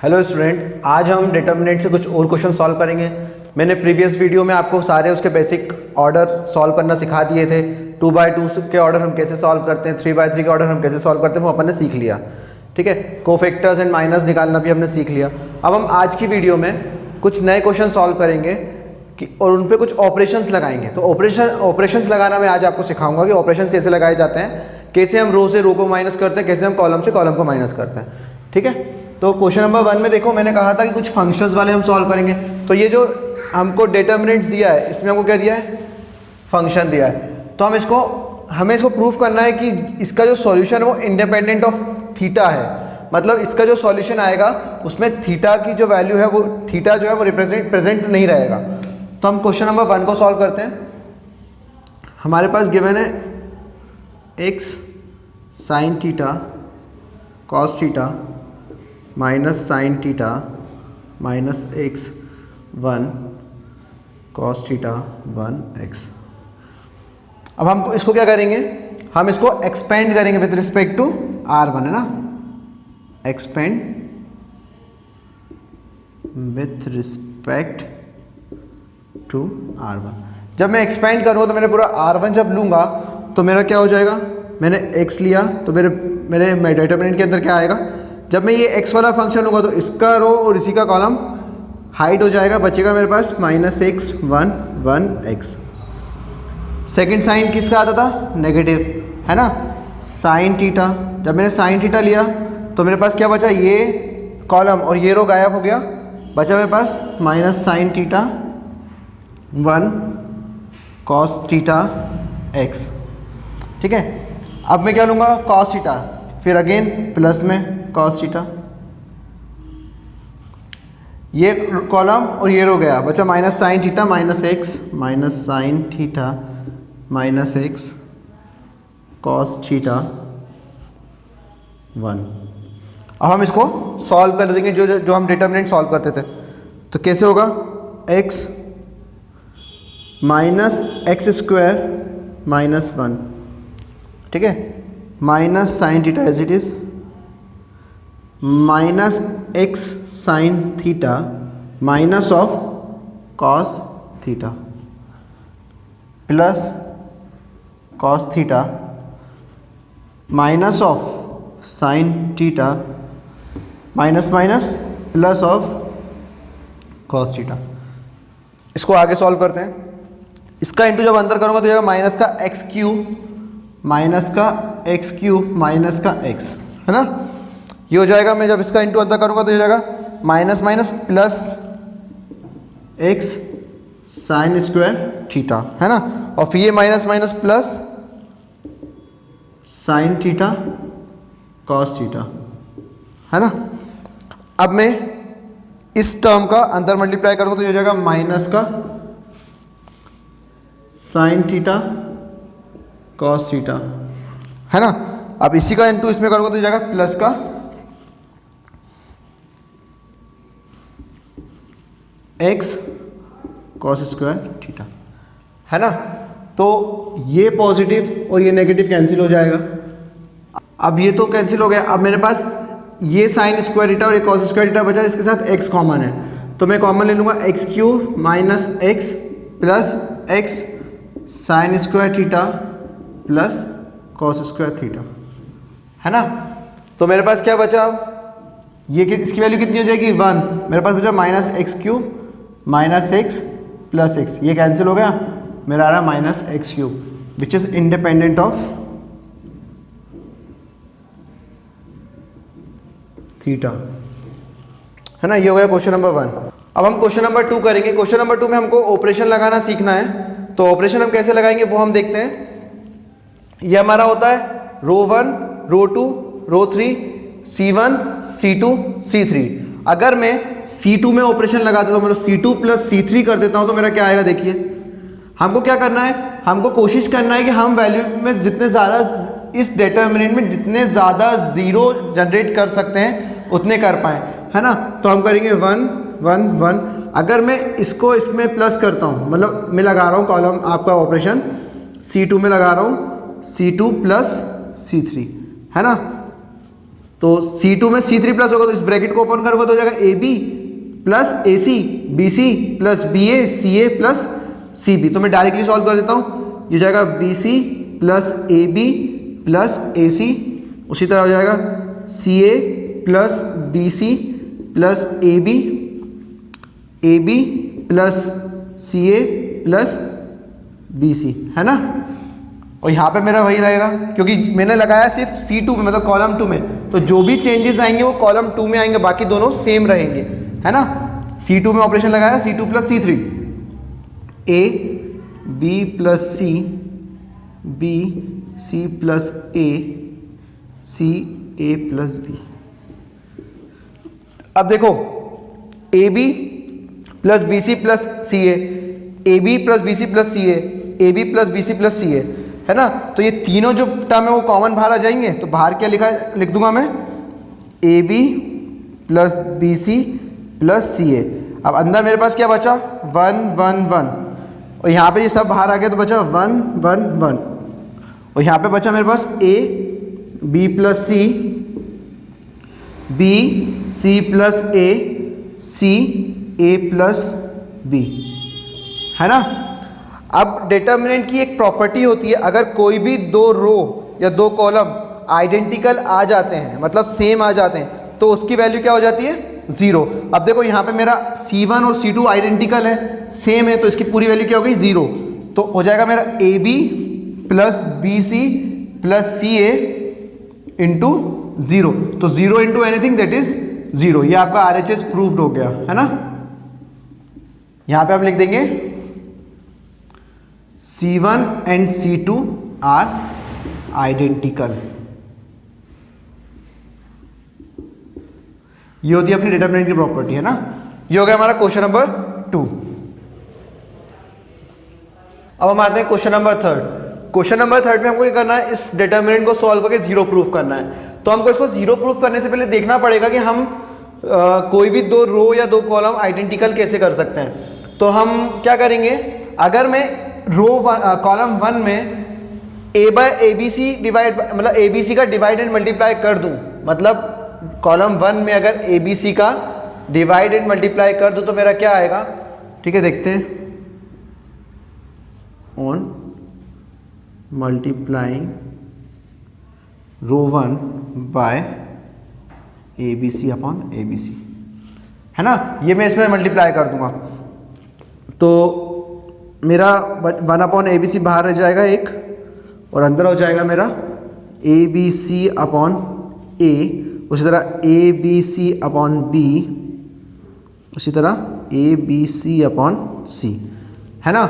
Hello student, आज हम determinant से कुछ और क्वेश्चन सॉल्व करेंगे। मैंने प्रीवियस वीडियो में आपको सारे उसके बेसिक ऑर्डर सॉल्व करना सिखा दिए थे। 2x2 के ऑर्डर हम कैसे सॉल्व करते हैं, 3x3 के ऑर्डर हम कैसे सॉल्व करते हैं, वो अपन ने सीख लिया। ठीक है, कोफैक्टर्स एंड माइनस निकालना भी हमने सीख लिया। अब हम आज की वीडियो में कुछ नए क्वेश्चन सॉल्व करेंगे और उन पर कुछ ऑपरेशंस लगाएंगे। तो ऑपरेशंस लगाना मैं आज आपको सिखाऊंगा कि ऑपरेशंस कैसे लगाए जाते हैं, कैसे हम रो से रो को माइनस करते हैं, कैसे हम कॉलम से कॉलम को माइनस करते हैं। ठीक है, तो क्वेश्चन नंबर 1 में देखो, मैंने कहा था कि कुछ फंक्शंस वाले हम सॉल्व करेंगे। तो ये जो हमको डिटर्मिनेंट्स दिया है, इसमें हमको क्या दिया है, फंक्शन दिया है। तो हमें इसको प्रूफ करना है कि इसका जो सॉल्यूशन है वो इंडिपेंडेंट ऑफ थीटा है। मतलब इसका जो सॉल्यूशन आएगा उसमें थीटा की जो वैल्यू है, वो थीटा जो है वो प्रेजेंट नहीं रहेगा। तो हम क्वेश्चन नंबर 1 को सॉल्व करते हैं। हमारे पास गिवन है x sine theta cos theta minus sine theta minus x 1 cos theta 1x। अब हम इसको क्या करेंगे, हम इसको एक्सपेंड करेंगे विथ रिस्पेक्ट टू r1, है ना। Expand with respect to r1। जब मैं एक्सपेंड करूँगा तो मैंने पूरा r1 जब लूँगा तो मेरा क्या हो जाएगा, मैंने x लिया तो मेरे डिटरमिनेंट के अंदर क्या आएगा, जब मैं ये x वाला फंक्शन लूँगा तो इसका रो और इसी का कॉलम हाइड हो जाएगा, बचेगा मेरे पास -x 1 1x। सेकंड साइन किसका आता था, नेगेटिव, है ना, साइन थीटा। जब मैंने साइन थीटा लिया तो मेरे पास क्या बचा, ये कॉलम और ये रो गायब हो गया, बचा मेरे पास minus sine theta 1 cos theta x। ठीक है, अब मैं क्या लूँगा, कॉस थीटा, फिर अगेन प्लस में कॉस थीटा, ये कॉलम और ये रो गया, बचा minus sine theta minus x, minus sine theta minus x cos theta 1। अब हम इसको सॉल्व कर देंगे, जो हम डिटर्मिनेंट सॉल्व करते थे। तो कैसे होगा, x minus x square minus 1, ठीक है, minus sine theta as it is, minus x sine theta minus of cos theta plus cos theta minus of sine theta minus minus plus of cos theta. इसको आगे solve करते हैं। इसका into जब अंदर करूँगा तो जाएगा माइनस का एक्स क्यूब माइनस का एक्स क्यूब माइनस का एक्स, है ना, ये हो जाएगा। मैं जब इसका इंटू अंदर करूँगा तो ये जाएगा minus minus plus x sine square theta, है ना, और फिर ये minus minus plus sine theta cos theta, है ना। अब मैं इस टर्म का अंदर मल्टीप्लाई करूँगा तो ये हो जाएगा माइनस का साइन थीटा कॉस थीटा, है ना। अब इसी का इंटू इसमें करूँगा तो ये जाएगा प्लस का एक्स कॉस स्क्वायर थीटा, है ना। तो ये पॉजिटिव और ये नेगेटिव कैंसिल हो जाएगा। अब ये तो कैंसिल हो गया। अब मेरे पास ये साइन स्क्वायर थीटा और ये कॉस स्क्वायर थीटा बचा, इसके साथ एक्स कॉमन है, तो मैं कॉमन ले लूँगा x cube minus x plus x sine square theta plus cos square theta, है ना। तो मेरे पास क्या बचा, ये इसकी वैल्यू कितनी हो जाएगी, 1। मेरे पास बचा minus x cube minus x plus x, ये कैंसिल हो गया, मेरा आ रहा है minus x cube which is independent of theta, है ना। ये हो गया क्वेश्चन नंबर 1। अब हम क्वेश्चन नंबर 2 करेंगे। क्वेश्चन नंबर 2 में हमको ऑपरेशन लगाना सीखना है। तो ऑपरेशन हम कैसे लगाएंगे वो हम देखते हैं। ये हमारा होता है रो 1 रो 2 रो 3 C1 C2 C3। अगर मैं C2 में ऑपरेशन लगा देता हूँ, मतलब C2 प्लस C3 कर देता हूँ, तो मेरा क्या आएगा, देखिए। हमको क्या करना है, हमको कोशिश करना है कि हम वैल्यू में जितने ज़्यादा, इस डिटरमिनेंट में जितने ज़्यादा ज़ीरो जनरेट कर सकते हैं उतने कर पाएँ, है ना। तो हम करेंगे 1 1 1। अगर मैं इसको इसमें प्लस करता हूँ, मतलब मैं लगा रहा हूँ कॉलम आपका ऑपरेशन C2 में लगा रहा हूँ C2 प्लस C3, है ना। तो C2 में C3 प्लस होगा तो इस ब्रैकेट को ओपन करोगे तो हो जाएगा AB plus AC BC plus BA CA plus CB। तो मैं डायरेक्टली सॉल्व कर देता हूँ, ये हो जाएगा BC plus AB plus AC, उसी तरह हो जाएगा CA plus BC plus AB AB plus CA plus BC, है ना। और यहाँ पे मेरा वही रहेगा क्योंकि मैंने लगाया सिर्फ C2 में, मतलब कॉलम 2 में, तो जो भी चेंजेस आएंगे वो कॉलम 2 में आएंगे, बाकी दोनों सेम रहेंगे, है ना। C2 में ऑपरेशन लगाया C2 plus C3, A B plus C B C plus A C A plus B। अब देखो AB plus BC plus CA, AB plus BC plus CA, AB plus BC plus CA, है ना। तो ये तीनों जो term है वो कॉमन बाहर आ जाएंगे, तो बाहर क्या लिख दूंगा मैं, AB plus BC plus CA। अब अंदर मेरे पास क्या बचा, 1 1 1, और यहाँ पे ये सब बाहर आ गया तो बचा 1 1 1, और यहाँ पे बचा मेरे पास A B plus C B C plus A C A plus B, है ना। अब डिटर्मिनेंट की एक प्रॉपर्टी होती है, अगर कोई भी दो रो या दो कॉलम आइडेंटिकल आ जाते हैं, मतलब सेम आ जाते हैं, तो उसकी वैल्यू क्या हो जाती है, 0। अब देखो यहाँ पे मेरा C1 और C2 आइडेंटिकल है, सेम है, तो इसकी पूरी वैल्यू क्या हो गई, 0। तो हो जाएगा मेरा AB plus BC plus CA into 0। तो 0 इंटू एनीथिंग दैट इज 0। ये आपका RHS प्रूव्ड हो गया, है ना। यहाँ पे आप लिख देंगे C1 and C2 are identical. ये होती है अपनी डिटरमिनेंट की प्रॉपर्टी, है ना। ये हो गया हमारा क्वेश्चन नंबर 2। अब हम आते हैं क्वेश्चन नंबर 3। क्वेश्चन नंबर 3 में हमको क्या करना है, इस डिटरमिनेंट को सॉल्व करके 0 प्रूफ करना है। तो हमको इसको 0 प्रूफ करने से पहले देखना पड़ेगा कि हम कोई भी दो रो या दो कॉलम आइडेंटिकल कैसे कर सकते हैं। तो हम क्या करेंगे, अगर मैं रो कॉलम 1 में A बाय ABC डिवाइड, मतलब ABC का डिवाइड एंड मल्टीप्लाई कर दूं, मतलब कॉलम 1 में अगर ABC का डिवाइड एंड मल्टीप्लाई कर दूं तो मेरा क्या आएगा, ठीक है, देखते हैं। On multiplying row 1 by ABC upon ABC, है ना। ये मैं इसमें मल्टीप्लाई कर दूंगा तो मेरा 1 अपॉन ABC बाहर रह जाएगा एक, और अंदर हो जाएगा मेरा ABC अपॉन A, उसी तरह ABC अपॉन B, उसी तरह ABC अपॉन C, है ना।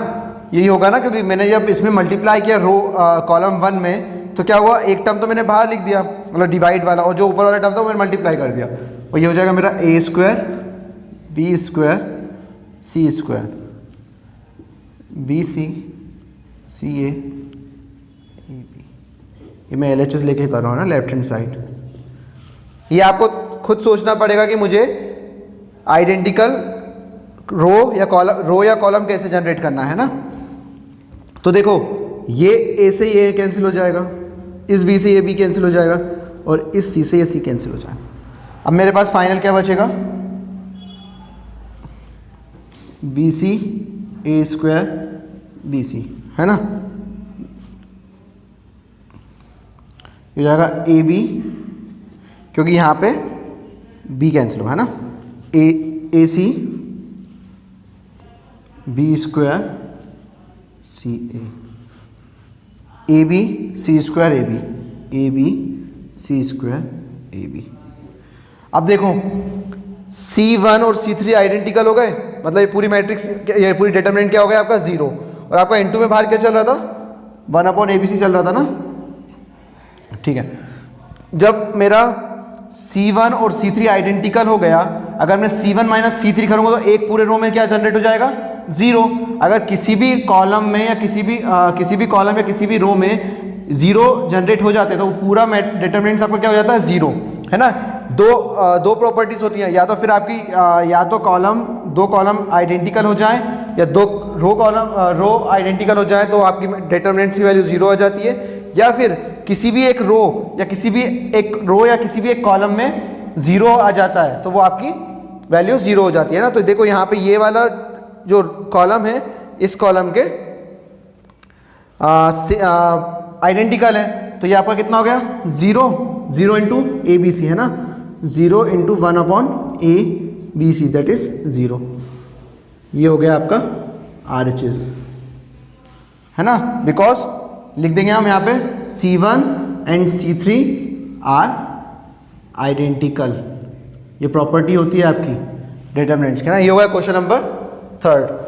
यही होगा ना, क्योंकि मैंने जब इसमें मल्टीप्लाई किया रो कॉलम 1 में, तो क्या हुआ, एक टर्म तो मैंने बाहर लिख दिया, मतलब डिवाइड वाला, और जो ऊपर वाला टर्म था वो मैंने मल्टीप्लाई कर दिया, और ये हो जाएगा मेरा A square B square C square BC CA AB। ये मैं LHS लेके कर रहा हूँ ना, लेफ्ट हैंड साइड। ये आपको खुद सोचना पड़ेगा कि मुझे आइडेंटिकल रो या कॉलम कैसे जनरेट करना है ना। तो देखो ये A से ये कैंसिल हो जाएगा, इस B से ये B कैंसिल हो जाएगा, और इस C से ये C कैंसिल हो जाएगा। अब मेरे पास फाइनल क्या बचेगा, BC A स्क्वायर BC, है ना। ये हो जाएगा AB, क्योंकि यहाँ पे B कैंसिल हुआ, है ना। AC B square CA AB C square AB C square AB। अब देखो C1 और C3 आइडेंटिकल हो गए, मतलब ये पूरी मैट्रिक्स, ये पूरी डिटरमिनेंट क्या हो गया आपका 0, और आपका इनटू में बाहर क्या चल रहा था, 1 अपॉन ABC चल रहा था ना, ठीक है। जब मेरा C1 और C3 आइडेंटिकल हो गया, अगर मैं C1 माइनस C3 करूँगा तो एक पूरे रो में क्या जनरेट हो जाएगा, 0। अगर किसी भी कॉलम में या किसी भी कॉलम या किसी भी रो में 0 जनरेट हो जाते हैं तो पूरा डिटरमिनेंट आपका क्या हो जाता है, 0, है ना। दो प्रॉपर्टीज होती हैं, या तो फिर आपकी या तो दो कॉलम आइडेंटिकल हो जाएं, या दो रो आइडेंटिकल हो जाए तो आपकी डिटरमिनेंट की वैल्यू 0 आ जाती है, या फिर किसी भी एक रो या किसी भी एक कॉलम में 0 आ जाता है तो वो आपकी वैल्यू 0 हो जाती है ना। तो देखो यहाँ पे ये वाला जो कॉलम है इस कॉलम के आइडेंटिकल है, तो ये आपका कितना हो गया 0 इंटू ए बी सी है ना, 0 into 1 upon A B C that is 0। ये हो गया आपका RHS है ना, बिकॉज लिख देंगे हम यहाँ पे C1 and C3 are identical. ये प्रॉपर्टी होती है आपकी डिटरमिनेंट्स की ना। ये होगा क्वेश्चन नंबर 3।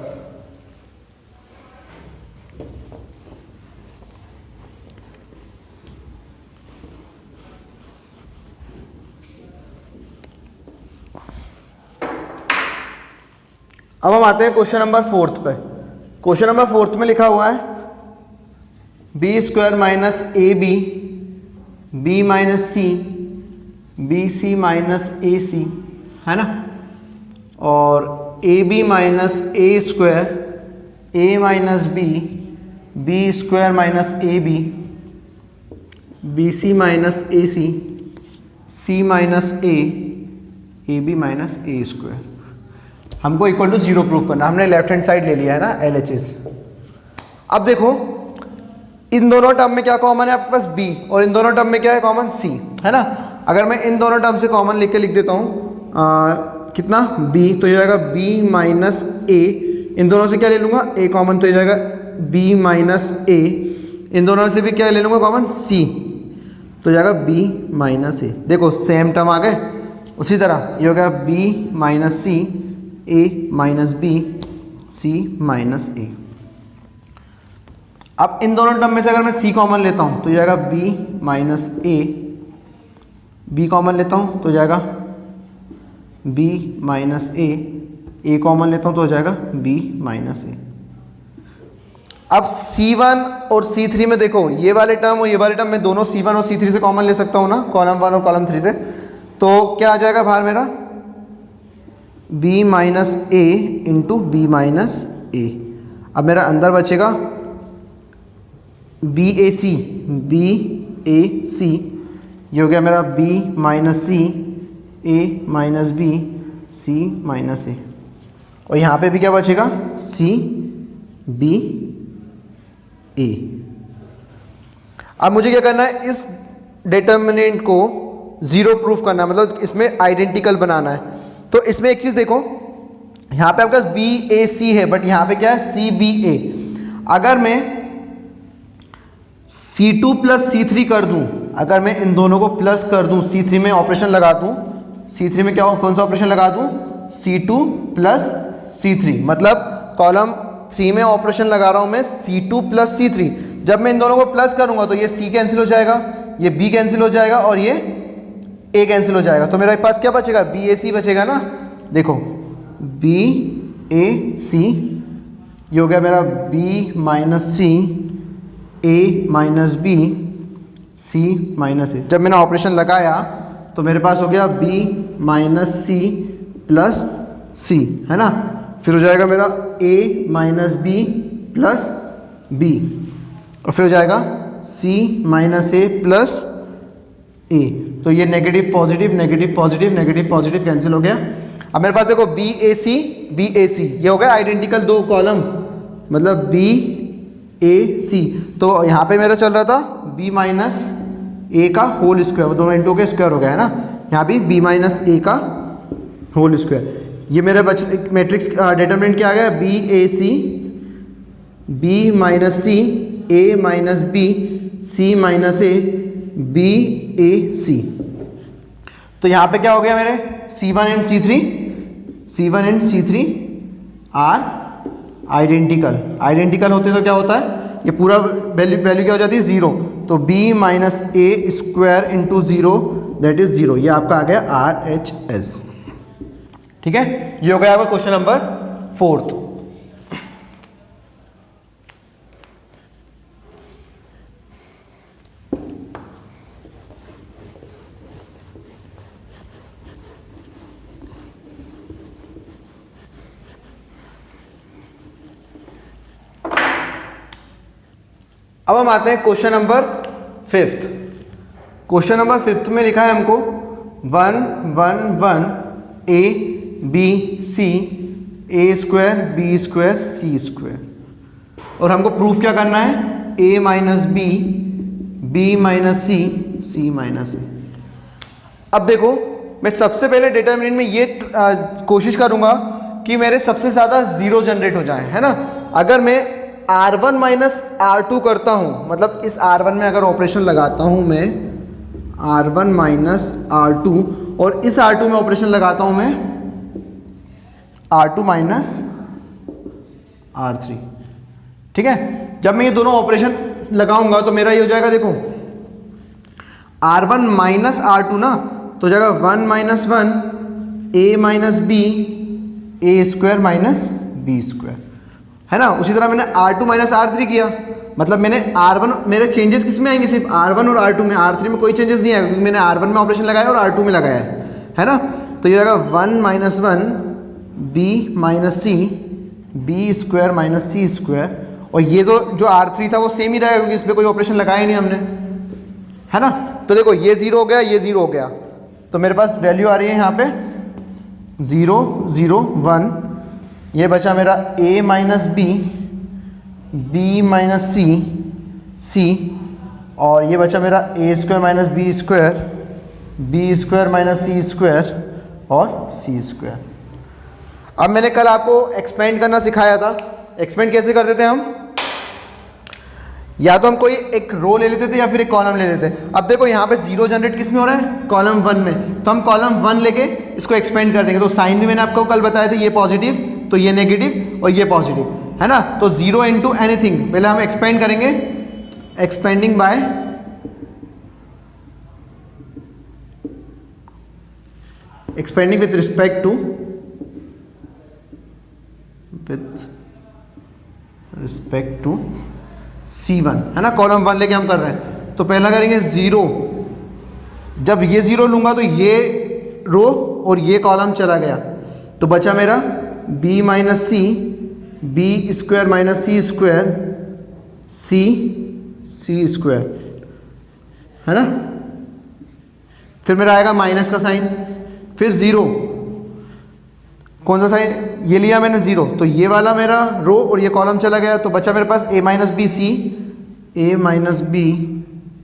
अब हम आते हैं क्वेश्चन नंबर 4 पे। क्वेश्चन नंबर 4 में लिखा हुआ है b² minus AB b minus C BC minus AC है ना, और AB minus A² A minus B B² minus AB BC minus AC C minus A AB minus A²। हमको equal to 0 prove करना, हमने लेफ्ट हैंड साइड ले लिया है ना LHS। अब देखो इन दोनों टर्म में क्या कॉमन है आपके पास b, और इन दोनों टर्म में क्या है कॉमन c है ना। अगर मैं इन दोनों टर्म से कॉमन लिख के लिख देता हूँ कितना b, तो ये जाएगा b माइनस a। इन दोनों से क्या ले लूँगा a कॉमन, तो ये जाएगा b माइनस a। इन दोनों से भी क्या ले लूँगा कॉमन c, तो जाएगा b माइनस a। देखो सेम टर्म आ गए। उसी तरह ये हो गया b minus c a minus b c minus a। अब इन दोनों टर्म में से अगर मैं c कॉमन लेता हूँ तो जाएगा b minus a, b common लेता हूँ तो जाएगा b माइनस a कॉमन लेता हूँ तो हो जाएगा b माइनस a। अब C1 और C3 में देखो ये वाले टर्म और ये वाले टर्म में दोनों C1 और C3 से कॉमन ले सकता हूँ ना, कॉलम 1 और कॉलम 3 से। तो क्या आ जाएगा बाहर मेरा b minus a into B minus a। अब मेरा अंदर बचेगा BAC ये हो गया मेरा b minus c a minus b c minus a, और यहाँ पे भी क्या बचेगा c b a। अब मुझे क्या करना है, इस डिटर्मिनेंट को 0 प्रूफ करना है, मतलब इसमें आइडेंटिकल बनाना है। तो इसमें एक चीज़ देखो, यहाँ पे आपके पास BAC है बट यहाँ पे क्या है CBA। अगर मैं C2 प्लस C3 कर दूं, अगर मैं इन दोनों को प्लस कर दूं, C3 में ऑपरेशन लगा दूं, C3 में क्या हो, कौन सा ऑपरेशन लगा दूं C2 प्लस C3, मतलब कॉलम 3 में ऑपरेशन लगा रहा हूं मैं C2 प्लस C3। जब मैं इन दोनों को प्लस करूंगा तो ये C कैंसिल हो जाएगा, ये B कैंसिल हो जाएगा और ये A कैंसिल हो जाएगा। तो मेरे पास क्या बचेगा BAC बचेगा ना। देखो BAC ये हो गया मेरा B minus C A minus B C minus A। जब मैंने ऑपरेशन लगाया तो मेरे पास हो गया B minus C plus C है ना, फिर हो जाएगा मेरा A minus B plus B, और फिर हो जाएगा C minus A plus A। तो ये negative positive negative positive negative positive cancel हो गया। अब मेरे पास देखो BAC ये हो गया आइडेंटिकल दो कॉलम, मतलब BAC। तो यहाँ पे मेरा चल रहा था B माइनस A का होल स्क्वायर, वो दोनों इंटू के स्क्वायर हो गया है ना, यहाँ भी B माइनस A का होल स्क्वायर। ये मेरा मैट्रिक्स डिटरमिनेंट क्या आ गया BAC B minus C A minus B C minus A BAC। तो यहाँ पे क्या हो गया मेरे C1 and C3 are identical होते तो क्या होता है, ये पूरा वैल्यू क्या हो जाती है 0। तो B minus A square into 0 that is 0। ये आपका आ गया RHS। ठीक है, ये हो गया आपका क्वेश्चन नंबर 4। अब हम आते हैं question number fifth. Question number fifth में लिखा है हमको 1 1 1 A B C A square B square C square, और हमको प्रूफ क्या करना है, A minus B minus C minus A. अब देखो मैं सबसे पहले डिटरमिनेंट में ये कोशिश करूंगा कि मेरे सबसे ज़्यादा जीरो जनरेट हो जाए, है ना। अगर मैं R1 माइनस R2 करता हूँ, मतलब इस R1 में अगर ऑपरेशन लगाता हूँ मैं R1 माइनस R2, और इस R2 में ऑपरेशन लगाता हूँ मैं R2 माइनस R3, ठीक है। जब मैं ये दोनों ऑपरेशन लगाऊंगा तो मेरा ये हो जाएगा, देखो R1 माइनस R2 ना, तो हो जाएगा 1 minus 1 A minus B A square minus B square, है ना। उसी तरह मैंने R2 माइनस R3 किया, मतलब मैंने R1, मेरे चेंजेस किस में आएंगे, सिर्फ R1 और R2 में, R3 में कोई चेंजेस नहीं आएगा क्योंकि मैंने R1 में ऑपरेशन लगाया और R2 में लगाया है ना। तो ये रहेगा 1 minus 1 B minus C B square minus C square, और ये जो R3 था वो सेम ही रहेगा क्योंकि इसमें कोई ऑपरेशन लगाया ही नहीं हमने, है ना। तो देखो ये जीरो हो गया, ये जीरो हो गया, तो मेरे पास वैल्यू आ रही है यहाँ पे 0 0 1, ये बचा मेरा a minus B minus C, और ये बचा मेरा a square minus B square minus C square और सी स्क्वायर। अब मैंने कल आपको एक्सपेंड करना सिखाया था, एक्सपेंड कैसे करते थे हम, या तो हम कोई एक रो ले लेते थे या फिर एक कॉलम ले लेते। अब देखो यहाँ पे जीरो जनरेट किस में हो रहा है, कॉलम 1 में, तो हम कॉलम 1 लेके इसको एक्सपेंड कर देंगे। तो साइन भी मैंने आपको कल बताया था, ये पॉजिटिव तो ये नेगेटिव और ये पॉजिटिव, है ना। तो 0 इंटू एनीथिंग, पहले हम एक्सपेंड करेंगे, expanding by expanding with respect to C1, है ना। कॉलम 1 लेके हम कर रहे हैं, तो पहला करेंगे 0, जब ये 0 लूंगा तो ये रो और ये कॉलम चला गया, तो बचा मेरा b minus C B square minus C square C square, है ना। फिर मेरा आएगा माइनस का साइन, फिर 0, कौन सा साइन, ये लिया मैंने 0, तो ये वाला मेरा रो और ये कॉलम चला गया, तो बचा मेरे पास a माइनस बी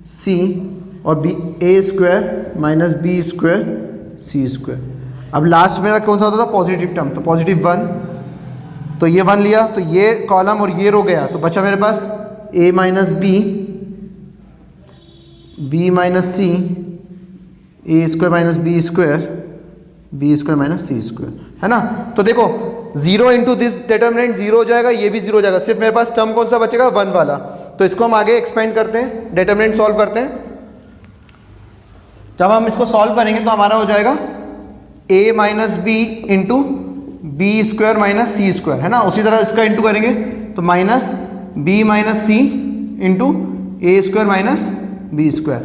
सी और B A square minus B square C square. अब लास्ट मेरा कौन सा होता था, पॉजिटिव टर्म, तो पॉजिटिव 1, तो ये 1 लिया, तो ये कॉलम और ये रो गया, तो बचा मेरे पास a minus B minus C A square minus B square minus C square, है ना। तो देखो 0 इंटू दिस डिटरमिनेंट 0 हो जाएगा, ये भी 0 हो जाएगा, सिर्फ मेरे पास टर्म कौन सा बचेगा, 1 वाला। तो इसको हम आगे एक्सपेंड करते हैं, डिटरमिनेंट सॉल्व करते हैं। जब हम इसको सॉल्व करेंगे तो हमारा हो जाएगा a minus B into B square minus C square, है ना। उसी तरह इसका इंटू करेंगे तो minus B minus C into A square minus B square,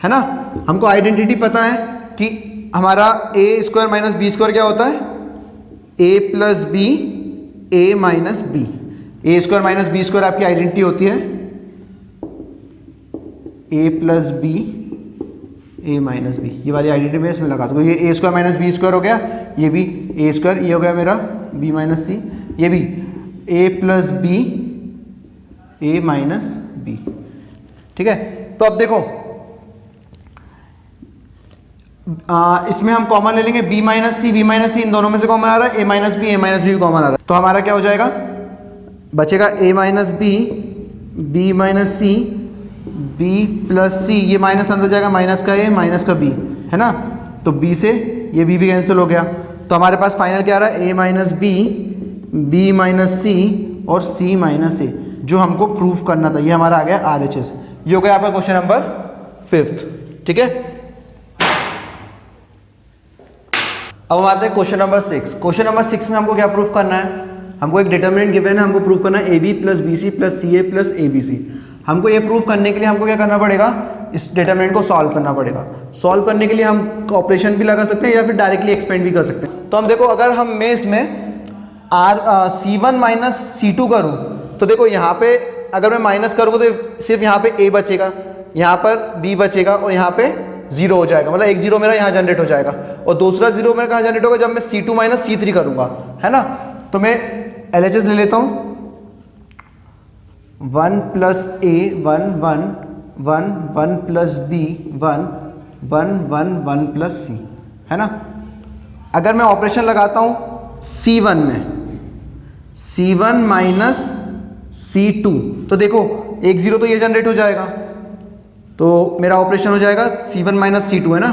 है ना। हमको आइडेंटिटी पता है कि हमारा A square minus B square क्या होता है, A plus B A minus B, A square minus B square आपकी आइडेंटिटी होती है A plus B A minus B, ये वाली आइडेंटिटी में इसमें लगा दो, ये ए स्क्वायर माइनस बी स्क्वायर हो गया, ये भी ए स्क्वायर, ये हो गया मेरा बी माइनस सी, ये भी ए plus B A minus B, ठीक है। तो अब देखो इसमें हम कॉमन ले लेंगे b माइनस सी इन दोनों में से कॉमन आ रहा है, a माइनस बी भी कॉमन आ रहा है, तो हमारा क्या हो जाएगा, बचेगा a minus B minus C B plus C, ये माइनस अंदर जाएगा, माइनस का a माइनस का b, है ना। तो b से ये b भी कैंसिल हो गया, तो हमारे पास फाइनल क्या आ रहा है, a minus B minus C और c माइनस a, जो हमको प्रूफ करना था। ये हमारा आ गया RHS। ये हो गया आपका क्वेश्चन नंबर 5, ठीक है। अब हम आते हैं क्वेश्चन नंबर 6। क्वेश्चन नंबर 6 में हमको क्या प्रूफ करना है, हमको एक डिटरमिनेंट गिवन है, हमको प्रूफ करना है AB plus BC plus CA plus ABC। हमको ये प्रूफ करने के लिए हमको क्या करना पड़ेगा, इस डिटरमिनेंट को सॉल्व करना पड़ेगा। सॉल्व करने के लिए हम ऑपरेशन भी लगा सकते हैं या फिर डायरेक्टली एक्सपेंड भी कर सकते हैं। तो हम देखो, अगर मैं इसमें C1 माइनस C2 करूँ, तो देखो यहाँ पे अगर मैं माइनस करूँगा तो सिर्फ यहाँ पे A बचेगा, यहाँ पर b बचेगा और यहाँ पे 0 हो जाएगा, मतलब एक 0 मेरा यहाँ जनरेट हो जाएगा और दूसरा 0 मेरा कहाँ जनरेट होगा, जब मैं C2 माइनस C3 करूँगा, है ना। तो मैं LHS ले लेता हूँ, 1 plus A 1 1 1 1 plus B 1 1 1 1 plus C, है ना। अगर मैं ऑपरेशन लगाता हूँ C1 में, C1 माइनस C2, तो देखो एक 0 तो ये जनरेट हो जाएगा, तो मेरा ऑपरेशन हो जाएगा C1 माइनस C2, है ना।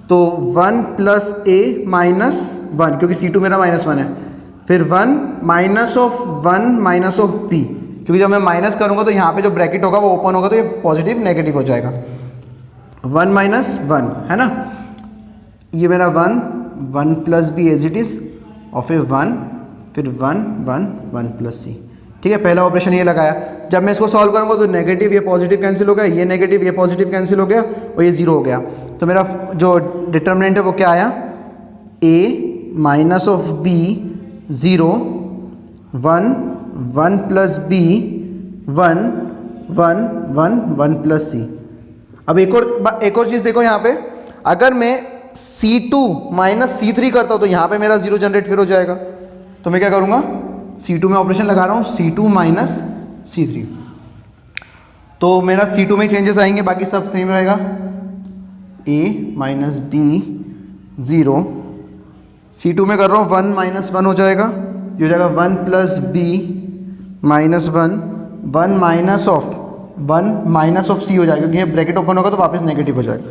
तो 1 प्लस A माइनस 1, क्योंकि C2 मेरा -1 है, फिर 1 minus of 1 minus of B, क्योंकि जब मैं माइनस करूँगा तो यहाँ पे जो ब्रैकेट होगा वो ओपन होगा, तो ये पॉजिटिव नेगेटिव हो जाएगा, 1 माइनस 1, है ना। ये मेरा 1 plus B as it is और फिर 1 फिर 1 1 1 प्लस C, ठीक है। पहला ऑपरेशन ये लगाया, जब मैं इसको सॉल्व करूँगा तो नेगेटिव ये पॉजिटिव कैंसिल हो गया, ये नेगेटिव ये पॉजिटिव कैंसिल हो गया और ये 0 हो गया। तो मेरा जो डिटर्मिनेंट है वो क्या आया, A minus of B 0 1 1 plus B 1 1 1 1 plus C। अब एक और चीज़ देखो यहाँ पे, अगर मैं C2 माइनस C3 करता हूँ तो यहाँ पे मेरा 0 जनरेट फिर हो जाएगा, तो मैं क्या करूँगा, C2 में ऑपरेशन लगा रहा हूँ, C2 माइनस C3, तो मेरा C2 में चेंजेस आएंगे, बाकी सब सेम रहेगा, A माइनस B 0, C2 में कर रहा हूँ 1 माइनस 1 हो जाएगा, ये हो जाएगा 1 plus B minus 1 1 minus of C हो जाएगा, क्योंकि ये ब्रैकेट ओपन होगा तो वापस नेगेटिव हो जाएगा,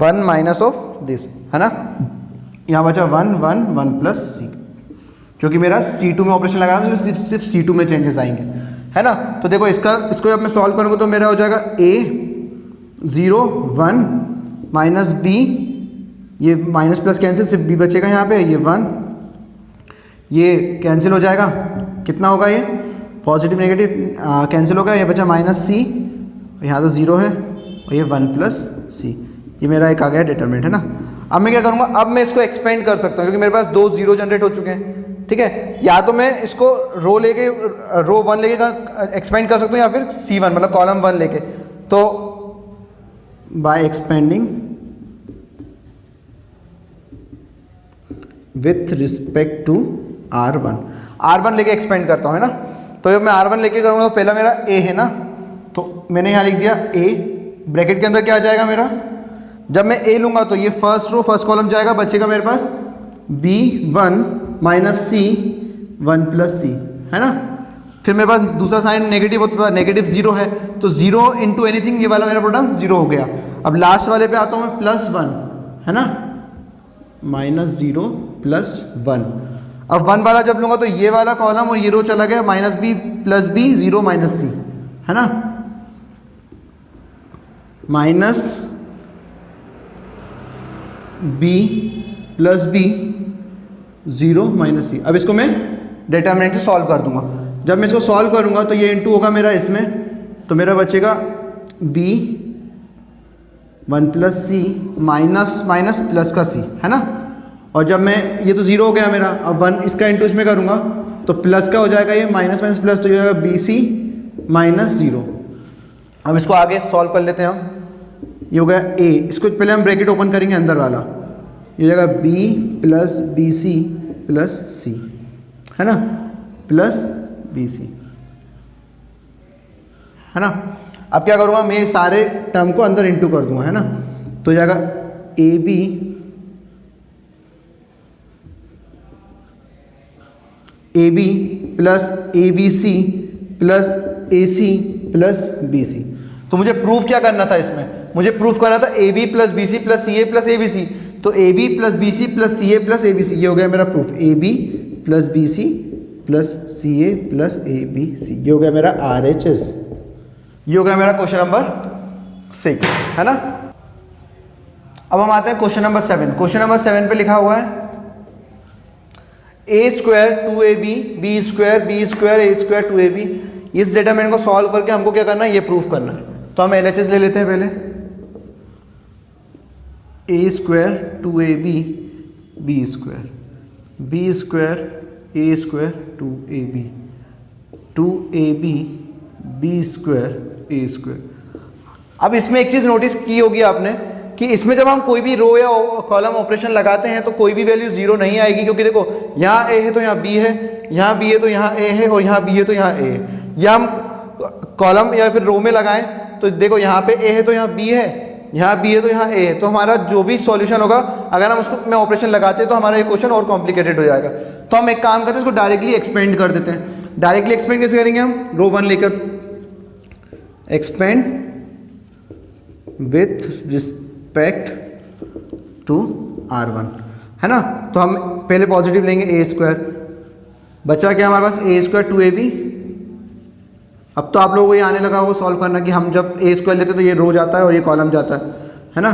1 माइनस ऑफ दिस, है ना। यहाँ बचा 1 1 1 प्लस C, क्योंकि मेरा C2 में ऑपरेशन लगा रहा है तो सिर्फ C2 में चेंजेस आएंगे, है ना। तो देखो इसको जब मैं सॉल्व करूँगा तो मेरा हो जाएगा A 0 1 माइनस B, ये माइनस प्लस कैंसिल, सिर्फ B बचेगा यहाँ पे, ये 1 ये कैंसिल हो जाएगा, कितना होगा ये पॉजिटिव नेगेटिव कैंसिल होगा, ये बचा माइनस C, यहाँ तो 0 है और ये 1 प्लस C, ये मेरा एक आ गया डिटरमिनेंट, है ना। अब मैं क्या करूँगा, अब मैं इसको एक्सपेंड कर सकता हूँ, क्योंकि मेरे पास 2 0 जनरेट हो चुके हैं, ठीक है। या तो मैं इसको रो 1 लेके एक्सपेंड कर सकता हूँ, या फिर C1 मतलब कॉलम 1 लेके, तो by expanding with respect to R1 लेके एक्सपेंड करता हूँ, है ना। तो जब मैं R1 लेके करूँगा तो पहला मेरा A है ना, तो मैंने यहाँ लिख दिया A, ब्रैकेट के अंदर क्या आ जाएगा मेरा, जब मैं A लूँगा तो ये फर्स्ट रो फर्स्ट कॉलम जाएगा, बचेगा मेरे पास B1 minus C 1 plus C, है ना। फिर मेरे पास दूसरा साइन नेगेटिव होता था, नेगेटिव 0 है, तो 0 इंटू एनीथिंग, ये वाला मेरा प्रोडक्ट 0 हो गया। अब लास्ट वाले पे आता हूँ मैं +1, है ना, -0 +1। अब 1 वाला जब लूँगा तो ये वाला कॉलम और ये रो चला गया, -B plus B 0 minus C, है ना, minus B plus B 0 minus C। अब इसको मैं डिटरमिनेंट से सॉल्व कर दूंगा, जब मैं इसको सॉल्व करूंगा तो ये इंटू होगा मेरा इसमें, तो मेरा बचेगा B 1 plus C minus minus plus का C, है ना। और जब मैं ये तो 0 हो गया मेरा, अब 1 इसका इंटू इसमें करूंगा तो प्लस का हो जाएगा, ये माइनस माइनस प्लस, तो ये हो जाएगा BC माइनस 0। अब इसको आगे सॉल्व कर लेते हैं हम, ये हो गया A, इसको पहले हम ब्रैकेट ओपन करेंगे अंदर वाला, ये हो जाएगा B plus BC plus C, है ना, प्लस BC, है ना। अब क्या करूँगा, मैं सारे टर्म को अंदर इंटू कर दूंगा, है ना, तो हो जाएगा AB plus ABC plus AC plus BC। तो मुझे प्रूफ क्या करना था इसमें, मुझे प्रूफ करना था AB plus BC plus CA plus ABC, तो AB plus BC plus CA plus ABC, ये हो गया मेरा proof, AB plus BC plus CA plus ABC, ये हो गया मेरा RHS, ये हो गया मेरा क्वेश्चन नंबर 6, है ना। अब हम आते हैं क्वेश्चन नंबर 7। क्वेश्चन नंबर 7 पे लिखा हुआ है A² 2AB B² B² A² 2AB। इस डिटरमिनेंट को सॉल्व करके हमको क्या करना है, ये प्रूफ करना है। तो हम LHS ले लेते हैं पहले, A² 2AB B² B² A² 2AB 2AB B² A²। अब इसमें एक चीज़ नोटिस की होगी आपने कि इसमें जब हम कोई भी रो या कॉलम ऑपरेशन लगाते हैं तो कोई भी वैल्यू जीरो नहीं आएगी, क्योंकि देखो यहाँ ए है तो यहाँ बी है, यहाँ बी है तो यहाँ ए है, और यहाँ बी है तो यहाँ ए है। या हम कॉलम या फिर रो में लगाएं तो देखो यहाँ पे ए है तो यहाँ बी है, यहाँ बी है तो यहाँ ए है, तो हमारा जो भी सॉल्यूशन होगा अगर हम उसको में ऑपरेशन लगाते हैं तो हमारा ये क्वेश्चन और कॉम्प्लिकेटेड हो जाएगा। तो हम एक काम करते हैं, इसको डायरेक्टली एक्सपेंड कर देते हैं। डायरेक्टली एक्सपेंड कैसे करेंगे हम? रो 1 लेकर expand with respect to R1, है ना। तो हम पहले पॉजिटिव लेंगे ए स्क्वायर, बचा क्या हमारे पास? ए स्क्वायर 2ab। अब तो आप लोगों को ये आने लगा वो सॉल्व करना कि हम जब ए स्क्वायर लेते तो ये रो जाता है और ये कॉलम जाता है ना।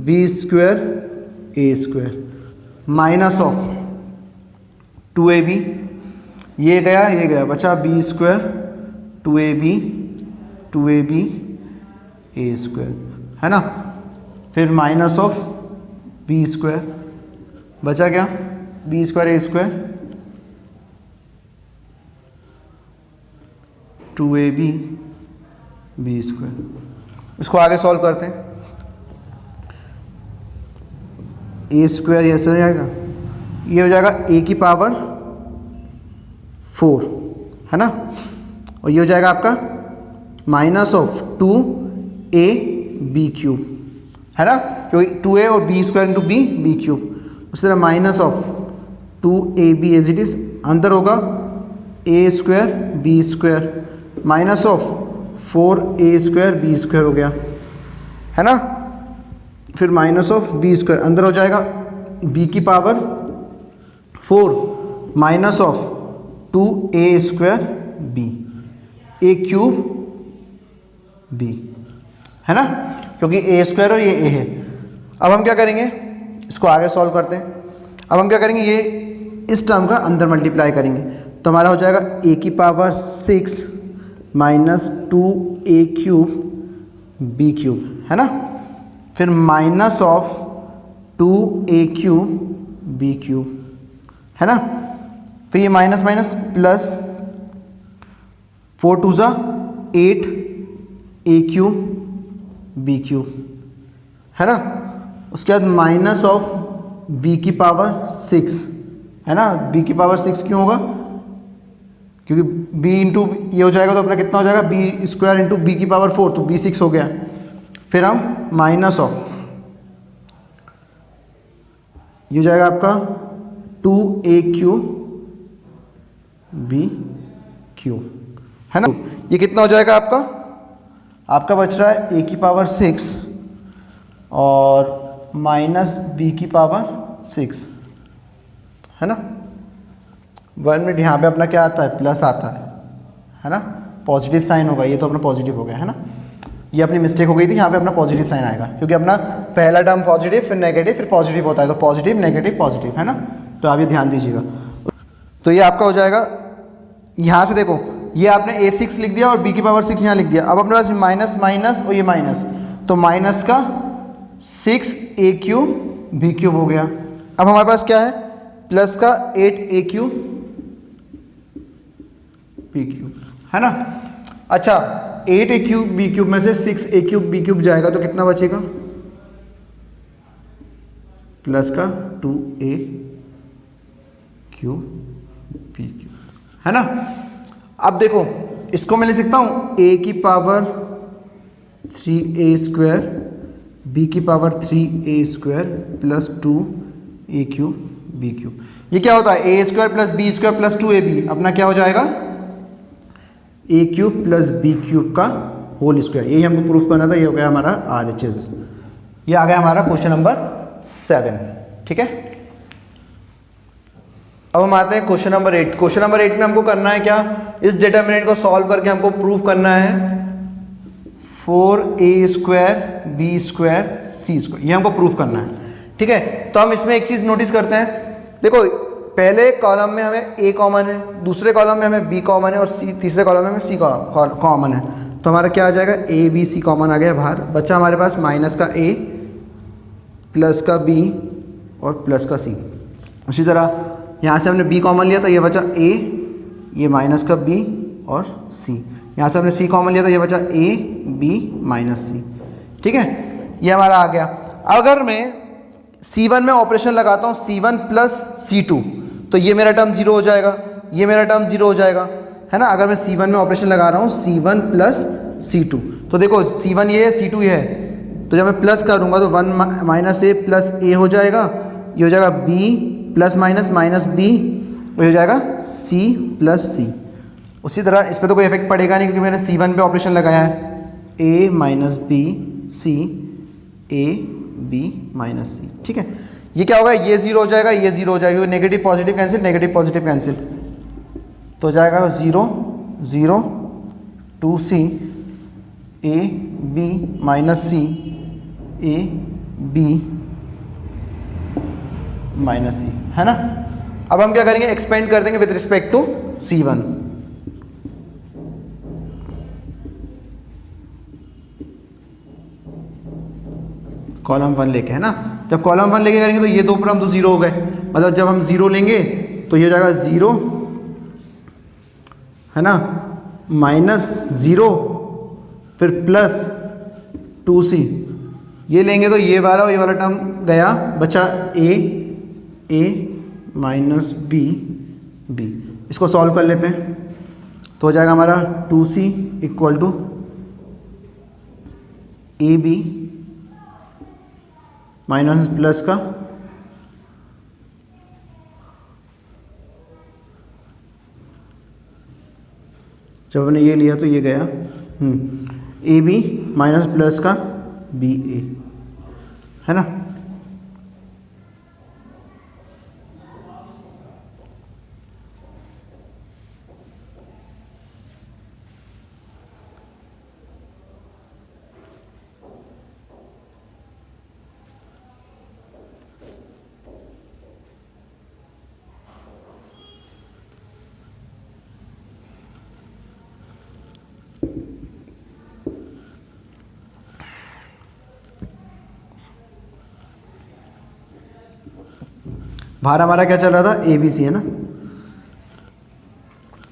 B square A square minus of 2ab, ये गया, बचा बी स्क्वायर 2ab ए स्क्वायर, है ना। फिर माइनस ऑफ बी स्क्वायर, बचा क्या? B square A square 2ab B square. इसको आगे सॉल्व करते हैं। ए स्क्वायर ऐसे हो जाएगा, ये हो जाएगा ए की पावर 4, है ना, और ये हो जाएगा आपका माइनस ऑफ 2ab क्यूब, है ना, क्योंकि 2a और b square into B cube. उसी तरह minus of 2ab as it is, अंदर होगा a square b square minus of 4a square b square हो गया, है ना। फिर माइनस ऑफ b स्क्वायर, अंदर हो जाएगा b की power 4 minus of 2a square b, a cube b, है ना, क्योंकि a स्क्वायर और ये a है। अब हम क्या करेंगे? इसको आगे सॉल्व करते हैं। अब हम क्या करेंगे? ये इस टर्म का अंदर मल्टीप्लाई करेंगे तो हमारा हो जाएगा a की power 6 minus 2a cube b cube, है ना। फिर minus of 2a cube b cube, है ना। फिर ये minus minus plus 4 2 8 a cube b cube, है ना। उसके बाद माइनस ऑफ b की पावर 6, है ना। b की पावर 6 क्यों होगा? क्योंकि b इंटू ये हो जाएगा तो अपना कितना हो जाएगा? b स्क्वायर इंटू बी की पावर 4, तो b 6 हो गया। फिर हम माइनस ऑफ ये हो जाएगा आपका 2a क्यूब b क्यूब, है ना। ये कितना हो जाएगा आपका? आपका बच रहा है a की पावर 6 और माइनस b की पावर 6, है ना। 1 मिनट, यहाँ पे अपना क्या आता है? प्लस आता है ना, पॉजिटिव साइन होगा, ये तो अपना पॉजिटिव हो गया, है ना। ये अपनी मिस्टेक हो गई थी, यहाँ पे अपना पॉजिटिव साइन आएगा क्योंकि अपना पहला टर्म पॉजिटिव फिर नेगेटिव फिर पॉजिटिव होता है, तो पॉजिटिव नेगेटिव पॉजिटिव, है ना। तो आप ये ध्यान दीजिएगा। तो ये आपका हो जाएगा, यहाँ से देखो ये आपने a6 लिख दिया और b की पावर 6 यहाँ लिख दिया। अब अपने पास माइनस माइनस और ये माइनस, तो माइनस का 6a क्यूब b क्यूब हो गया। अब हमारे पास क्या है? प्लस का 8a क्यूब b क्यूब, है ना। अच्छा, 8a क्यूब b क्यूब में से 6a क्यूब b क्यूब जाएगा तो कितना बचेगा? प्लस का 2a क्यूब b क्यूब, है ना। अब देखो इसको मैं लिख सकता हूँ a की पावर 3a स्क्वायर b की power 3a square plus 2a cube b cube. ये क्या होता है? a square plus b square plus 2ab, अपना क्या हो जाएगा? a cube plus b cube का होल स्क्वायर। यही हमको प्रूफ करना था, ये हो गया हमारा RHS। ये आ गया हमारा क्वेश्चन नंबर 7, ठीक है। अब हम आते हैं क्वेश्चन नंबर 8। क्वेश्चन नंबर 8 में हमको करना है क्या? इस डिटर्मिनेंट को सॉल्व करके हमको प्रूव करना है 4a square b square c square, ये हमको प्रूव करना है, ठीक है। तो हम इसमें एक चीज़ नोटिस करते हैं, देखो पहले कॉलम में हमें a कॉमन है, दूसरे कॉलम में हमें b कॉमन है और तीसरे कॉलम में हमें c कॉमन है। तो हमारा क्या आ जाएगा? a b c कॉमन आ गया बाहर, बचा हमारे पास माइनस का a प्लस का b और प्लस का c। उसी तरह यहाँ से हमने b कॉमन लिया तो ये बचा a, ये माइनस का b और c। यहाँ से हमने सी कॉमन लिया तो ये बचा ए बी माइनस सी। ठीक है, ये हमारा आ गया। अगर मैं C1 में ऑपरेशन लगाता हूँ C1 प्लस C2 तो ये मेरा टर्म 0 हो जाएगा, ये मेरा टर्म 0 हो जाएगा, है ना। अगर मैं C1 में ऑपरेशन लगा रहा हूँ C1 प्लस C2 तो देखो C1 ये है C2 ये है, तो जब मैं प्लस करूँगा तो 1 माइनस ए प्लस ए हो जाएगा, ये हो जाएगा B plus minus minus B, ये हो जाएगा C प्लस C। उसी तरह इस पर तो कोई इफेक्ट पड़ेगा नहीं क्योंकि मैंने C1 पे ऑपरेशन लगाया है, A minus B C A B minus C. ठीक है, ये क्या होगा, ये 0 हो जाएगा, ये 0 हो जाएगा, negative positive cancel, negative positive cancel, तो हो जाएगा 0 0 2C A B minus C A B minus C, है ना। अब हम क्या करेंगे, एक्सपेंड कर देंगे with respect to C1। Column 1 लेके, है ना। जब कॉलम 1 लेके करेंगे तो ये दो टर्म तो 0 हो गए, मतलब जब हम 0 लेंगे तो ये हो जाएगा 0, है ना, माइनस 0 फिर प्लस 2C, ये लेंगे तो ये वाला टर्म गया, बचा A माइनस B। इसको सॉल्व कर लेते हैं तो हो जाएगा हमारा 2C equal to AB minus plus का जब हमने ये लिया तो ये गया AB माइनस प्लस का BA, है ना। बाहर हमारा क्या चल रहा था, ABC, है ना।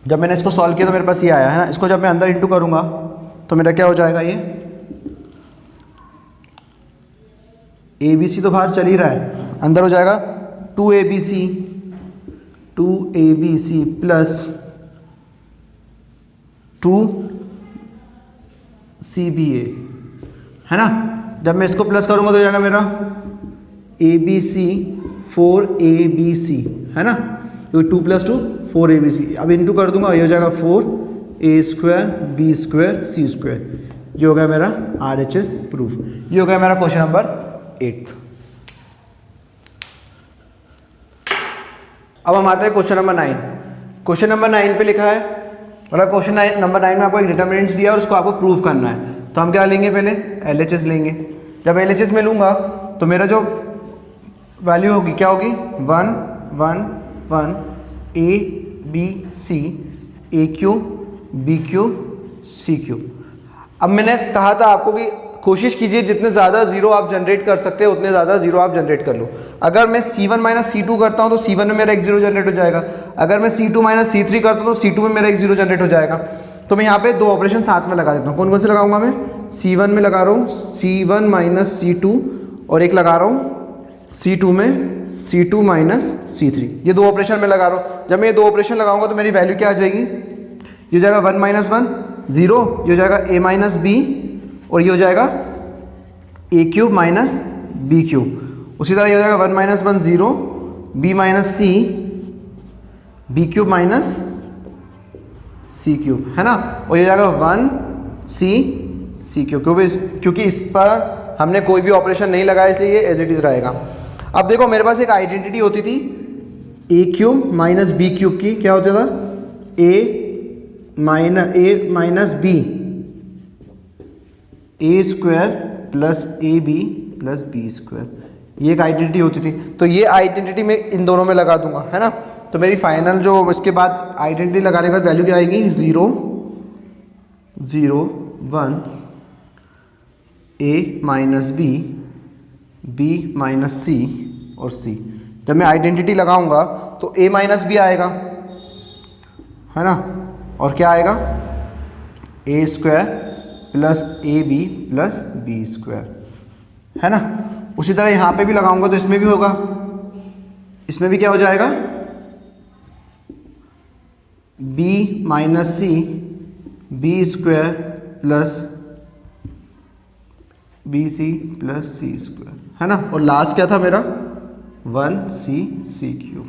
जब मैंने इसको सॉल्व किया तो मेरे पास ये आया, है ना। इसको जब मैं अंदर इंटू करूँगा तो मेरा क्या हो जाएगा, ये ABC तो बाहर चल ही रहा है, अंदर हो जाएगा 2ABC प्लस 2CBA, है ना। जब मैं इसको प्लस करूँगा तो हो जाएगा मेरा ABC 4ABC, है ना, तो 2 + 2 4ABC। अब इंटू कर दूंगा, ये हो जाएगा 4A² B² C²। ये हो गया मेरा RHS प्रूफ। ये हो गया मेरा क्वेश्चन नंबर 8। अब हम आते हैं क्वेश्चन नंबर 9। क्वेश्चन नंबर 9 पे लिखा है, मतलब क्वेश्चन नंबर 9 में आपको एक डिटर्मिनेंट्स दिया और उसको आपको प्रूव करना है। तो हम क्या लेंगे, पहले LHS लेंगे। जब LHS में लूँगा तो मेरा जो वैल्यू होगी क्या होगी, 1 1 1 A B C AQ BQ CQ। अब मैंने कहा था आपको कि कोशिश कीजिए जितने ज़्यादा जीरो आप जनरेट कर सकते हैं उतने ज़्यादा जीरो आप जनरेट कर लो। अगर मैं C1 माइनस C2 करता हूँ तो C1 में मेरा एक जीरो जनरेट हो जाएगा। अगर मैं C2 माइनस C3 करता हूँ तो C2 में मेरा एक जीरो जनरेट हो जाएगा। तो मैं यहाँ पे दो ऑपरेशन साथ में लगा देता हूँ। कौन कौन से लगाऊंगा मैं, C1 में लगा रहा हूँ C1 माइनस C2 और एक लगा रहा हूँ C2 में C2 माइनस C3। ये दो ऑपरेशन में लगा रहा हूँ। जब मैं ये दो ऑपरेशन लगाऊंगा तो मेरी वैल्यू क्या आ जाएगी, ये हो जाएगा 1 माइनस 1 0, ये हो जाएगा A माइनस B और ये हो जाएगा A cube minus B cube. उसी तरह ये हो जाएगा 1 minus 1 0 B minus C B cube minus C cube, है ना। और ये हो जाएगा 1 C क्यूब, क्योंकि इस पर हमने कोई भी ऑपरेशन नहीं लगाया इसलिए ये एज इट इज रहेगा। अब देखो मेरे पास एक आइडेंटिटी होती थी A cube minus B cube की, क्या होता था A minus B A square plus AB plus B square, ये एक आइडेंटिटी होती थी। तो ये आइडेंटिटी मैं इन दोनों में लगा दूंगा, है ना। तो मेरी फाइनल जो इसके बाद आइडेंटिटी लगाने के बाद वैल्यू क्या आएगी, 0 0 1 A minus B B minus C और C। जब मैं आइडेंटिटी लगाऊंगा तो A माइनस B आएगा, है ना, और क्या आएगा A square plus A B plus B square, है ना। उसी तरह यहाँ पे भी लगाऊंगा तो इसमें भी होगा, इसमें भी क्या हो जाएगा, B minus C B square plus B C plus C square, है ना। और लास्ट क्या था मेरा, 1c सी क्यूब।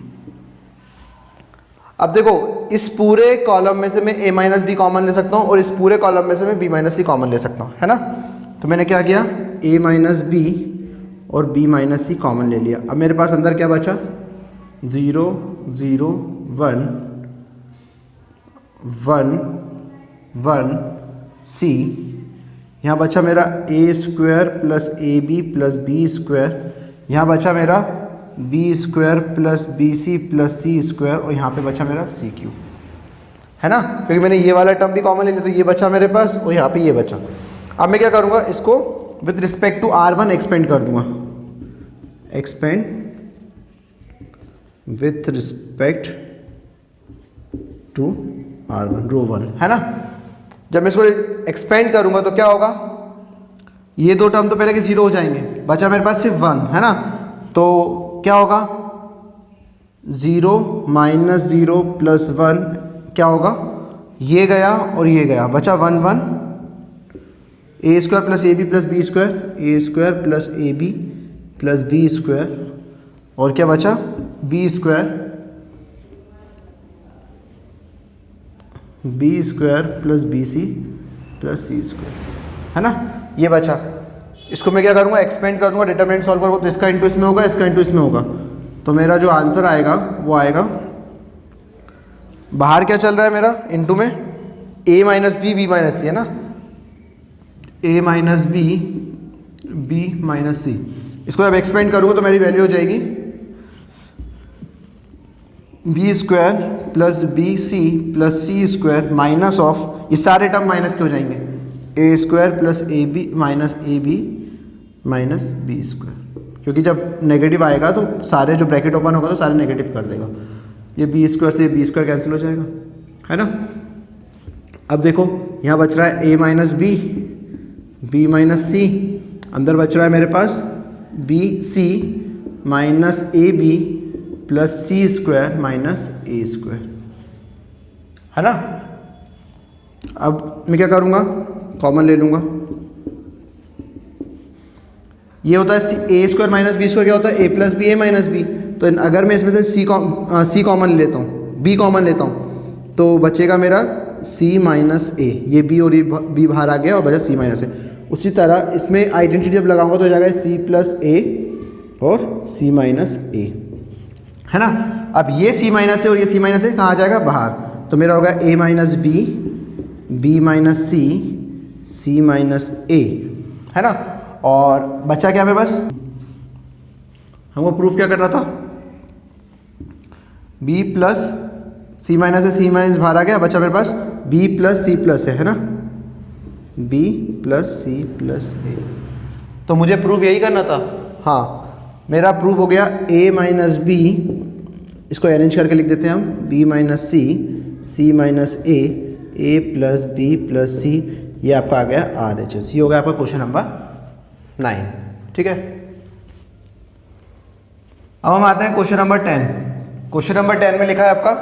अब देखो इस पूरे कॉलम में से मैं a माइनस बी कॉमन ले सकता हूँ और इस पूरे कॉलम में से मैं b माइनस सी कॉमन ले सकता हूँ, है ना। तो मैंने क्या किया, a माइनस बी और b माइनस सी कॉमन ले लिया। अब मेरे पास अंदर क्या बचा, 0 0 1 1 1 c, यहाँ बचा मेरा a square plus A B plus B square, यहाँ बचा मेरा B square plus B C plus C square और यहाँ पे बचा मेरा सी क्यूब, है ना। क्योंकि मैंने ये वाला टर्म भी कॉमन ले लिया तो ये बचा मेरे पास और यहाँ पे ये बचा। अब मैं क्या करूँगा, इसको with respect to R1 expand कर दूंगा, expand with respect to R1 row 1, है ना। जब मैं इसको एक्सपेंड करूँगा तो क्या होगा, ये दो टर्म तो पहले के 0 हो जाएंगे, बचा मेरे पास सिर्फ 1, है ना। तो क्या होगा, 0 माइनस 0 प्लस 1 क्या होगा, ये गया और ये गया, बचा 1 1, A square plus A B plus B square, A square plus A B plus B square और क्या बचा, B square plus B C plus C square, है ना। ये बचा, इसको मैं क्या करूँगा, एक्सपेंड कर दूंगा, डिटरमिनेंट सॉल्व करूँगा तो इसका इंटू इसमें होगा, इसका इंटू इसमें होगा, तो मेरा जो आंसर आएगा वो आएगा, बाहर क्या चल रहा है मेरा, इंटू में a minus B B minus C, है ना, a minus B minus C. इसको जब एक्सपेंड करूँगा तो मेरी वैल्यू हो जाएगी B square plus B C plus C square minus of, ये सारे टर्म माइनस के हो जाएंगे, A square plus A B minus B square, क्योंकि जब नेगेटिव आएगा तो सारे जो ब्रैकेट ओपन होगा तो सारे नेगेटिव कर देगा, ये बी स्क्वायर से बी स्क्वायर कैंसिल हो जाएगा, है ना। अब देखो यहाँ बच रहा है a minus B minus C, अंदर बच रहा है मेरे पास B C minus A B plus C square minus A square, है ना। अब मैं क्या करूँगा, कॉमन ले लूँगा, ये होता है ए स्क्वायर माइनस बी स्क्वायर, क्या होता है, A plus B A minus B. तो अगर मैं इसमें से सी कॉमन लेता हूँ, बी कॉमन लेता हूँ तो बचेगा मेरा सी माइनस ए, ये बी और बी बाहर आ गया और बचा सी माइनस ए। उसी तरह इसमें आइडेंटिटी जब लगाऊंगा तो हो जाएगा सी प्लस ए और सी माइनस ए, है ना। अब ये सी माइनस ए और ये सी माइनस ए कहाँ आ जाएगा, बाहर, तो मेरा होगा ए minus B minus C minus A, है ना। और बचा क्या मेरे पास, हमको प्रूफ क्या करना था, b प्लस सी माइनस है, सी माइनस बाहर आ गया, बचा मेरे पास b प्लस सी प्लस है ना, b प्लस सी प्लस ए। तो मुझे प्रूफ यही करना था, हाँ मेरा प्रूफ हो गया a माइनस बी, इसको अरेंज करके लिख देते हैं हम, b minus C minus A plus B plus C, ये आपका आ गया RHS। ये हो गया आपका क्वेश्चन नंबर 9, ठीक है। अब हम आते हैं क्वेश्चन नंबर 10। क्वेश्चन नंबर 10 में लिखा है आपका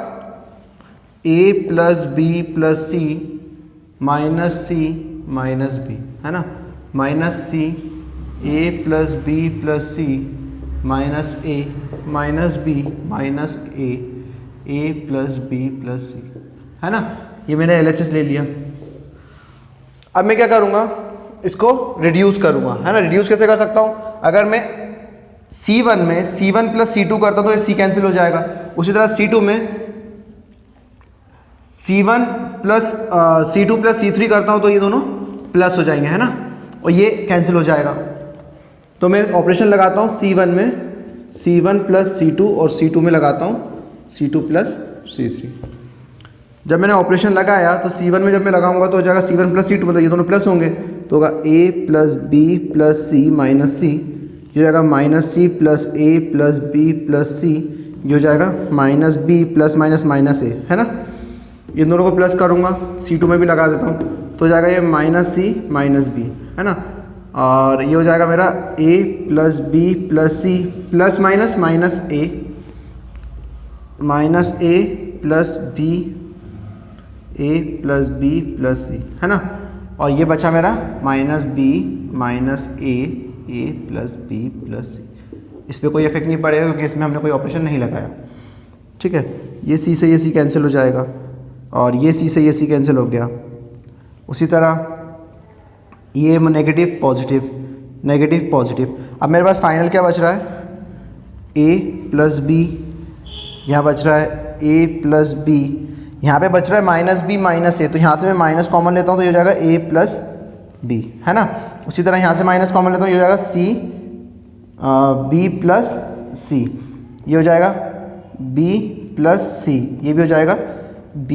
a plus B plus C minus B, है ना, minus C A plus B plus C minus A minus B minus A plus B plus C, है ना। ये मैंने LHS ले लिया। अब मैं क्या करूँगा, इसको रिड्यूस करूँगा, है ना। रिड्यूस कैसे कर सकता हूँ, अगर मैं C1 में C1 प्लस C2 करता हूँ तो ये C कैंसिल हो जाएगा। उसी तरह C2 में C1 plus C2 plus C3 करता हूँ तो ये दोनों प्लस हो जाएंगे, है ना, और ये कैंसिल हो जाएगा। तो मैं ऑपरेशन लगाता हूँ C1 में C1 प्लस C2 और C2 में लगाता हूँ C2 प्लस C3। जब मैंने ऑपरेशन लगाया तो C1 में जब मैं लगाऊंगा तो हो जाएगा C1 प्लस C2, मतलब ये दोनों प्लस होंगे, तो होगा A plus B plus C minus C, ये हो जाएगा minus C plus A plus B plus C, ये हो जाएगा minus B plus minus minus A, है ना। इन दोनों को प्लस करूँगा, C2 में भी लगा देता हूँ तो हो जाएगा ये माइनस सी माइनस बी, है ना। और ये हो जाएगा मेरा a plus B plus C plus minus minus A minus A plus B A plus B plus C, है ना। और ये बचा मेरा minus B minus A plus B plus C. इस पर कोई इफेक्ट नहीं पड़ेगा क्योंकि इसमें हमने कोई ऑपरेशन नहीं लगाया, ठीक है। ये सी से ये सी कैंसिल हो जाएगा और ये सी से ये सी कैंसिल हो गया। उसी तरह ये नेगेटिव पॉजिटिव नेगेटिव पॉजिटिव। अब मेरे पास फाइनल क्या बच रहा है, a प्लस बी, यहाँ बच रहा है a प्लस बी, यहाँ पे बच रहा है माइनस बी माइनस ए, तो यहाँ से मैं माइनस कॉमन लेता हूँ तो ये हो जाएगा a प्लस बी, है ना। उसी तरह यहाँ से माइनस कॉमन लेता हूँ, ये हो जाएगा c b प्लस सी, ये हो जाएगा b प्लस सी, ये भी हो जाएगा b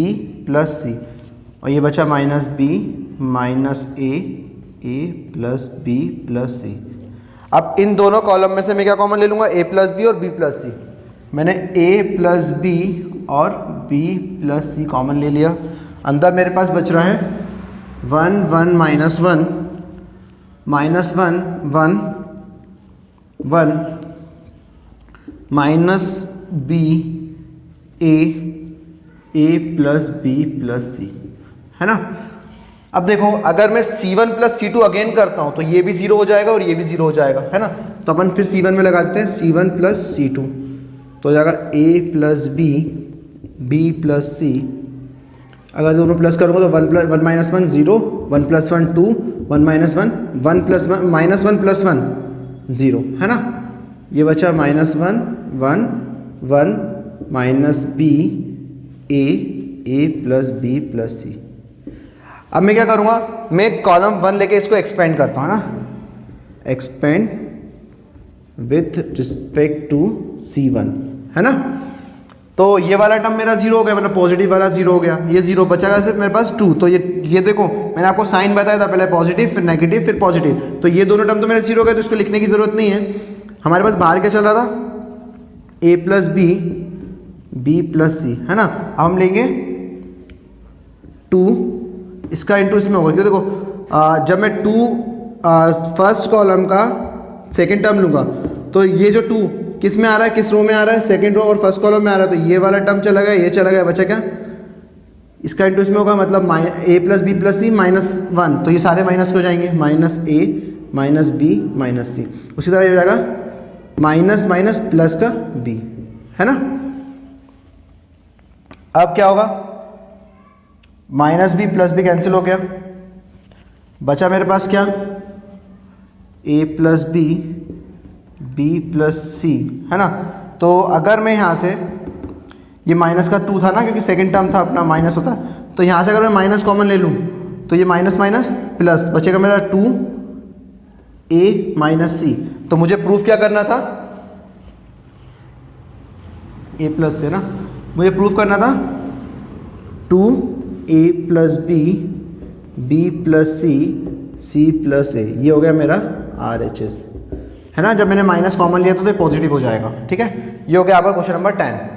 प्लस सी। और ये बचा minus B minus A plus B plus सी। अब इन दोनों कॉलम में से मैं क्या कॉमन ले लूँगा, a प्लस बी और b प्लस सी। मैंने a प्लस बी और b प्लस सी कॉमन ले लिया। अंदर मेरे पास बच रहा है 1 1 minus 1 minus 1 1 1 minus B A plus B plus C, है ना। अब देखो अगर मैं C1 प्लस C2 अगेन करता हूँ तो ये भी 0 हो जाएगा और ये भी 0 हो जाएगा, है ना। तो अपन फिर C1 में लगा देते हैं C1 प्लस C2, तो हो जाएगा a प्लस b प्लस सी। अगर दोनों प्लस करूँगा तो 1 minus 1 0, 1 plus 1 2, 1 minus 1 1 plus 1 minus 1 plus 1 0, है ना। ये बचा minus 1 1 1 minus B A plus B plus सी। अब मैं क्या करूँगा, मैं कॉलम 1 लेके इसको एक्सपेंड करता हूँ ना, expand with respect to C1, है ना। तो ये वाला टर्म मेरा 0 हो गया, मतलब पॉजिटिव वाला 0 हो गया, ये 0 बचा सिर्फ मेरे पास 2। तो ये देखो मैंने आपको साइन बताया था, पहले पॉजिटिव फिर नेगेटिव फिर पॉजिटिव, तो ये दोनों टर्म तो मेरे 0 हो गए, तो इसको लिखने की ज़रूरत नहीं है। हमारे पास बाहर क्या चल रहा था, a plus B plus C, है ना। अब हम लेंगे 2, इसका इंटू इसमें होगा, क्यों देखो जब मैं 2 फर्स्ट कॉलम का सेकेंड टर्म लूँगा तो ये जो 2 किस में आ रहा है, किस रो में आ रहा है, सेकेंड रो और फर्स्ट कॉलम में आ रहा है, तो ये वाला टर्म चला गया, ये चला गया, बचा क्या, इसका इंटू इसमें होगा, मतलब a plus B plus C minus 1, तो ये सारे माइनस हो जाएंगे, minus a minus B minus C. उसी तरह ये हो जाएगा माइनस माइनस प्लस का b, है ना। अब क्या होगा, minus B plus B cancel हो गया, बचा मेरे पास क्या, a plus B plus C, है ना। तो अगर मैं यहाँ से, ये माइनस का 2 था ना, क्योंकि सेकंड टर्म था अपना माइनस होता, तो यहाँ से अगर मैं माइनस कॉमन ले लूँ तो ये माइनस माइनस प्लस बचेगा मेरा 2a माइनस सी। तो मुझे प्रूफ क्या करना था, a प्लस से ना, मुझे प्रूफ करना था 2a plus B plus C plus A, ये हो गया मेरा RHS, है ना। जब मैंने माइनस कॉमन लिया तो ये पॉजिटिव हो जाएगा, ठीक है। ये हो गया आपका क्वेश्चन नंबर 10।